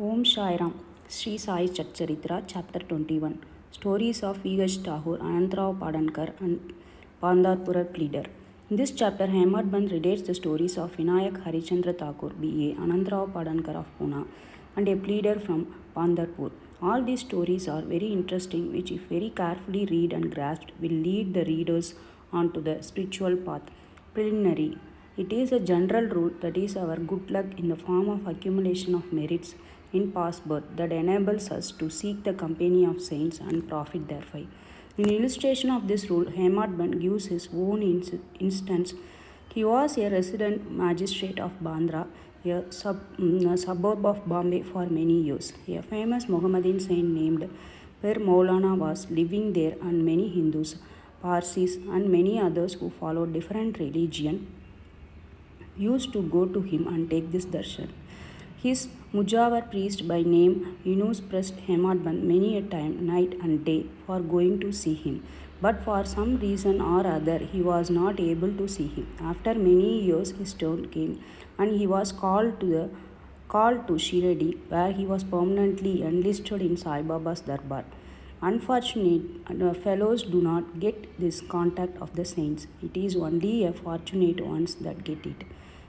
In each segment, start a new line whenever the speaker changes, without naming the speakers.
Om Sairam, Sri Sai Charitra, Chapter 21. Stories of Vigas Tagore, Anantrao Padankar, and Pandarpura Pleader. In this chapter, Hemad Band relates the stories of Vinayak Harichandra Thakur, B.A., Anantrao Padankar of Pune, and a pleader from Pandarpur. All these stories are very interesting, which, if very carefully read and grasped, will lead the readers onto the spiritual path. Preliminary. It is a general rule that is our good luck in the form of accumulation of merits in past birth that enables us to seek the company of saints and profit thereby. In illustration of this rule, Hemad Band gives his own instance. He was a resident magistrate of Bandra, a suburb of Bombay, for many years. A famous Mohammedan saint named Per Maulana was living there, and many Hindus, Parsis, and many others who followed different religion used to go to him and take this darshan. His Mujawar priest by name Yunus pressed Hemad Band many a time, night and day, for going to see him. But for some reason or other, he was not able to see him. After many years, his turn came, and he was called to Shiradi, where he was permanently enlisted in Sai Baba's darbar. Unfortunate fellows do not get this contact of the saints. It is only a fortunate ones that get it.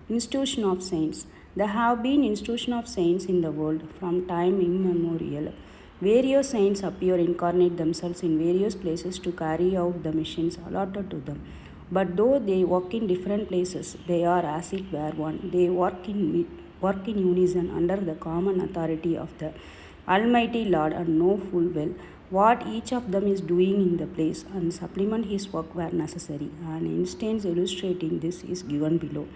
Institution of saints. There have been institutions of saints in the world from time immemorial. Various saints appear incarnate themselves in various places to carry out the missions allotted to them. But though they work in different places, they are as it were one. They work in unison under the common authority of the Almighty Lord and know full well what each of them is doing in the place and supplement his work where necessary. An instance illustrating this is given below.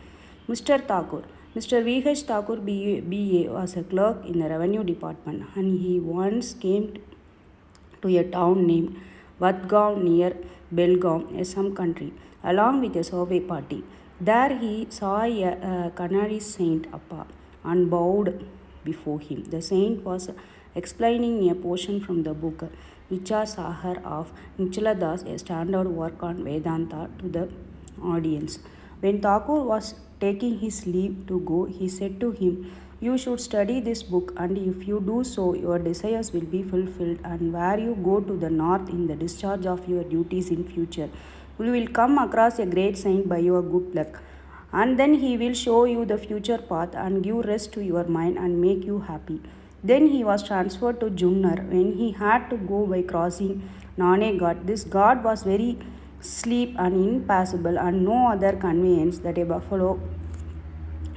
Mr. Thakur. Mr. V.H. Thakur B.A. was a clerk in the revenue department, and he once came to a town named Vadgaon near Belgaum, some country, along with a survey party. There he saw a Canary saint Appa and bowed before him. The saint was explaining a portion from the book Vichar Sahar of Nichala Das, a standard work on Vedanta, to the audience. When Thakur was taking his leave to go, he said to him, "You should study this book, and if you do so, your desires will be fulfilled, and where you go to the north in the discharge of your duties in future, you will come across a great saint by your good luck, and then he will show you the future path and give rest to your mind and make you happy." Then he was transferred to Jumnar when he had to go by crossing Nane Ghat. This ghat was very steep and impassable, and no other conveyance that a buffalo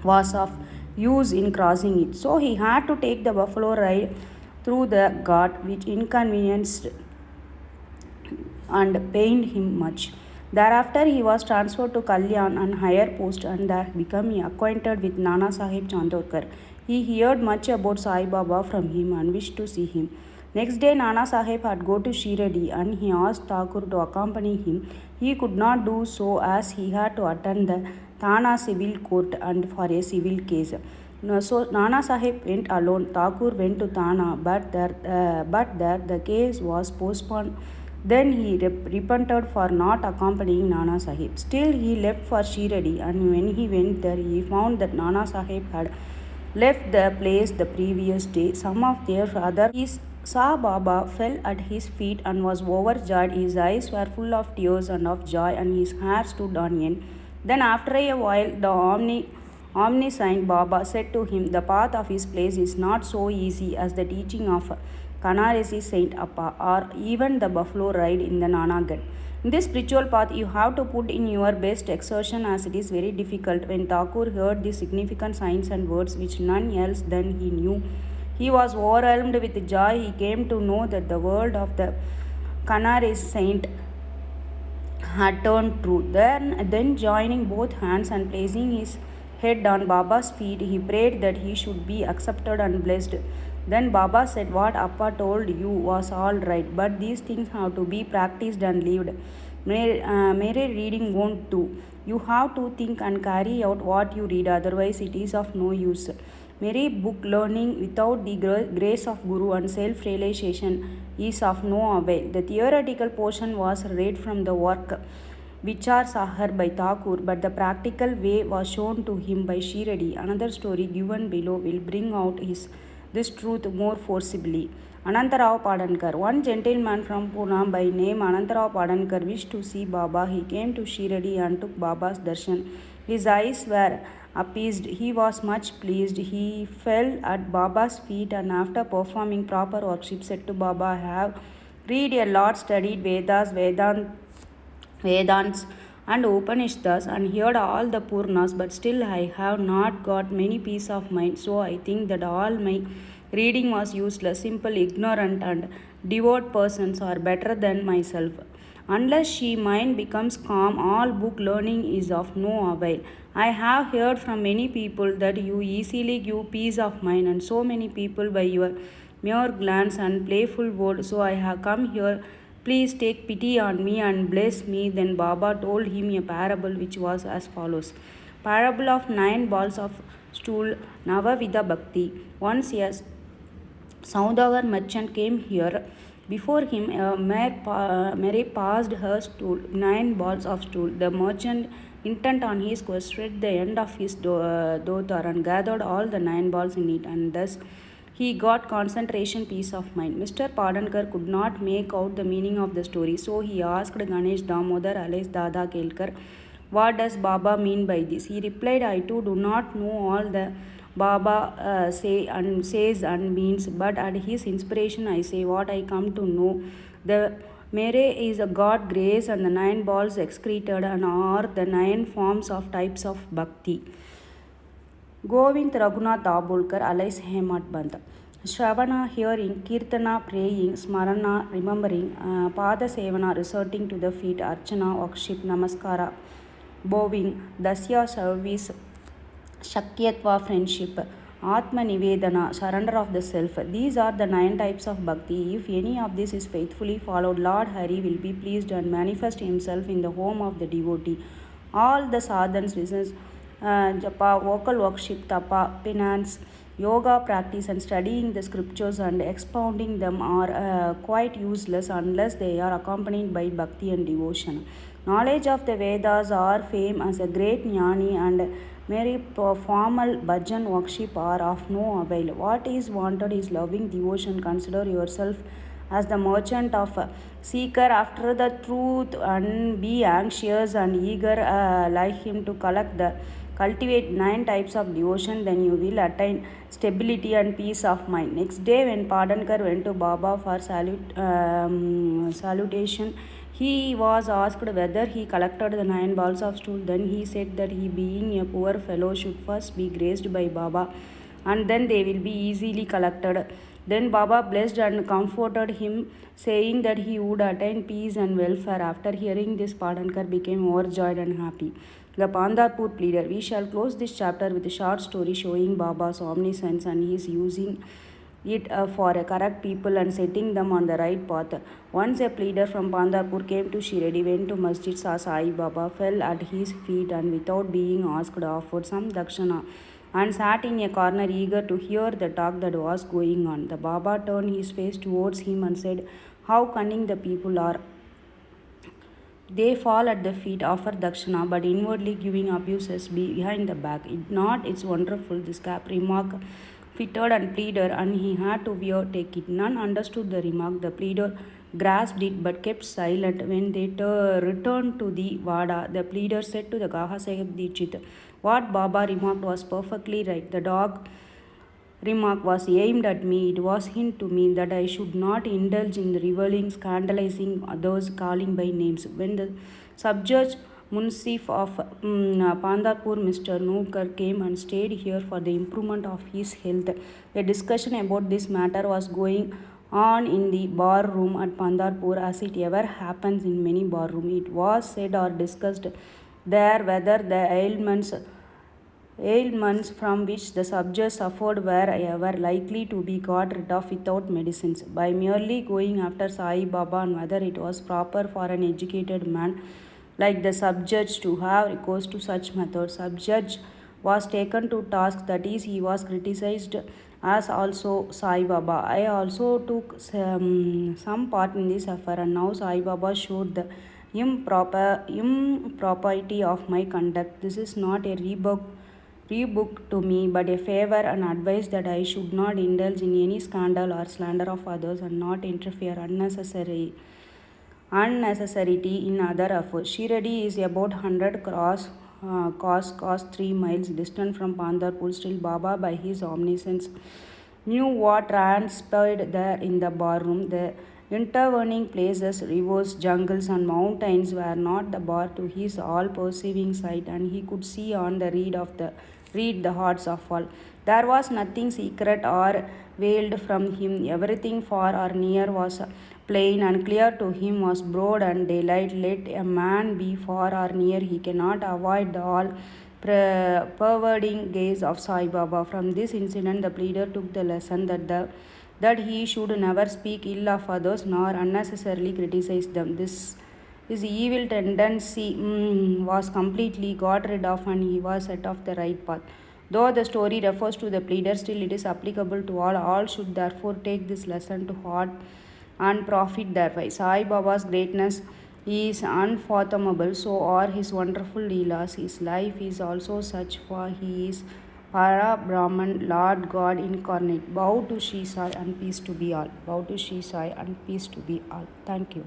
was of use in crossing it. So he had to take the buffalo ride through the ghat, which inconvenienced and pained him much. Thereafter he was transferred to Kalyan on higher post, and there became acquainted with Nana Sahib Chandorkar. He heard much about Sai Baba from him and wished to see him. Next day Nana Sahib had go to Shiradi, and he asked Thakur to accompany him. He could not do so as he had to attend the Thana civil court and for a civil case. So Nana Sahib went alone. Thakur went to Thana, but there the case was postponed. Then he repented for not accompanying Nana Sahib. Still he left for Shiradi, and when he went there, he found that Nana Sahib had left the place the previous day. Some of their other Sa Baba fell at his feet and was overjoyed. His eyes were full of tears and of joy, and his hair stood on end. Then after a while, the omniscient Baba said to him, "The path of his place is not so easy as the teaching of Kanaresi Saint Appa or even the buffalo ride in the Nanagat. In this spiritual path, you have to put in your best exertion, as it is very difficult." When Thakur heard these significant signs and words which none else than he knew, he was overwhelmed with joy. He came to know that the word of the Canarese saint had turned true. Then joining both hands and placing his head on Baba's feet, he prayed that he should be accepted and blessed. Then Baba said, "What Appa told you was all right, but these things have to be practiced and lived. Mere reading won't do. You have to think and carry out what you read, otherwise it is of no use. Mere book learning without the grace of Guru and self-realization is of no avail." The theoretical portion was read from the work Vichar Sahar by Thakur, but the practical way was shown to him by Shiradi. Another story given below will bring out his this truth more forcibly. Anantarao Padankar. One gentleman from Pune by name Anantarao Padankar wished to see Baba. He came to Shiradi and took Baba's darshan. His eyes were appeased. He was much pleased. He fell at Baba's feet and after performing proper worship said to Baba, I have read a lot, studied Vedants and Upanishads and heard all the Purnas, but still I have not got many peace of mind. So I think that all my reading was useless. Simple, ignorant, and devout persons are better than myself. Unless she mind becomes calm, all book learning is of no avail. I have heard from many people that you easily give peace of mind, and so many people by your mere glance and playful word. So I have come here. Please take pity on me and bless me. Then Baba told him a parable which was as follows. Parable of 9 balls of stool, Navavida Bhakti. Once a Saudagar merchant came here. Before him, Mary passed her stool, 9 balls of stool. The merchant, intent on his quest, read the end of his dhotar and gathered all the 9 balls in it, and thus he got concentration, peace of mind. Mr. Padankar could not make out the meaning of the story, so he asked Ganesh Damodar alias Dada Kelkar, what does Baba mean by this? He replied, I too do not know all the Baba says and means, but at his inspiration I say what I come to know. The Mere is a God grace and the 9 balls excreted and are the 9 forms of types of bhakti. Govind Raghunath Dabholkar alias Hemat Band. Shravana hearing, Kirtana praying, Smarana remembering, Pada Sevana resorting to the feet, Archana worship, Namaskara bowing, Dasya service, Shakyatva friendship, Atma Nivedana surrender of the self. These are the 9 types of bhakti. If any of this is faithfully followed, Lord Hari will be pleased and manifest himself in the home of the devotee. All the sadhans, business, japa, vocal worship, tapa, penance, yoga practice and studying the scriptures and expounding them are quite useless unless they are accompanied by bhakti and devotion. Knowledge of the Vedas or fame as a great jnani and mere formal bhajan worship are of no avail. What is wanted is loving devotion. Consider yourself as the merchant of seeker after the truth and be anxious and eager like him to cultivate 9 types of devotion, then you will attain stability and peace of mind. Next day, when Padankar went to Baba for salutation, he was asked whether he collected the 9 balls of stool. Then he said that he, being a poor fellow, should first be graced by Baba and then they will be easily collected. Then Baba blessed and comforted him, saying that he would attain peace and welfare. After hearing this, Padankar became overjoyed and happy. The Pandarpur pleader. We shall close this chapter with a short story showing Baba's omniscience and his using it for a correct people and setting them on the right path. Once a pleader from Pandarpur came to Shiradi, went to Masjid, saw Sai Baba, fell at his feet and without being asked offered some dakshana and sat in a corner eager to hear the talk that was going on. The Baba turned his face towards him and said, how cunning the people are. They fall at the feet, offer dakshana, but inwardly giving abuses behind the back. It's wonderful. This cap remark fitted and pleader, and he had to take it. None understood the remark. The pleader grasped it but kept silent. When they returned to the Vada, the pleader said to the Gaha Sahib Dikshit, what Baba remarked was perfectly right. The dog remark was aimed at me. It was hint to me that I should not indulge in reveling, scandalizing others, calling by names. When the sub-judge Munsif of Pandarpur, Mr. Nukar, came and stayed here for the improvement of his health, a discussion about this matter was going on in the bar room at Pandarpur, as it ever happens in many bar rooms. It was said or discussed there whether the ailments from which the subject suffered were ever likely to be got rid of without medicines, by merely going after Sai Baba, and whether it was proper for an educated man like the sub-judge to have recourse to such methods. Sub-judge was taken to task, that is, he was criticized, as also Sai Baba. I also took some part in this affair, and now Sai Baba showed the impropriety of my conduct. This is not a rebuke rebooked to me, but a favor and advice that I should not indulge in any scandal or slander of others and not interfere unnecessarity in other affairs. Shiradi is about 100 cos 3 miles distant from Pandharpur. Still, Baba, by his omniscience, knew what transpired there in the barroom. The intervening places, rivers, jungles, and mountains were not the bar to his all-perceiving sight, and he could see on the read the hearts of all. There was nothing secret or veiled from him. Everything far or near was plain and clear to him, was broad and daylight. Let a man be far or near, he cannot avoid the all pervading gaze of Sai Baba. From this incident, the pleader took the lesson that he should never speak ill of others nor unnecessarily criticize them. His evil tendency was completely got rid of, and he was set off the right path. Though the story refers to the pleader, still it is applicable to all. All should therefore take this lesson to heart and profit thereby. Sai Baba's greatness is unfathomable, so are his wonderful leelas. His life is also such, for he is Para Brahman, Lord God incarnate. Bow to Shri Sai and peace to be all. Bow to Shri Sai and peace to be all. Thank you.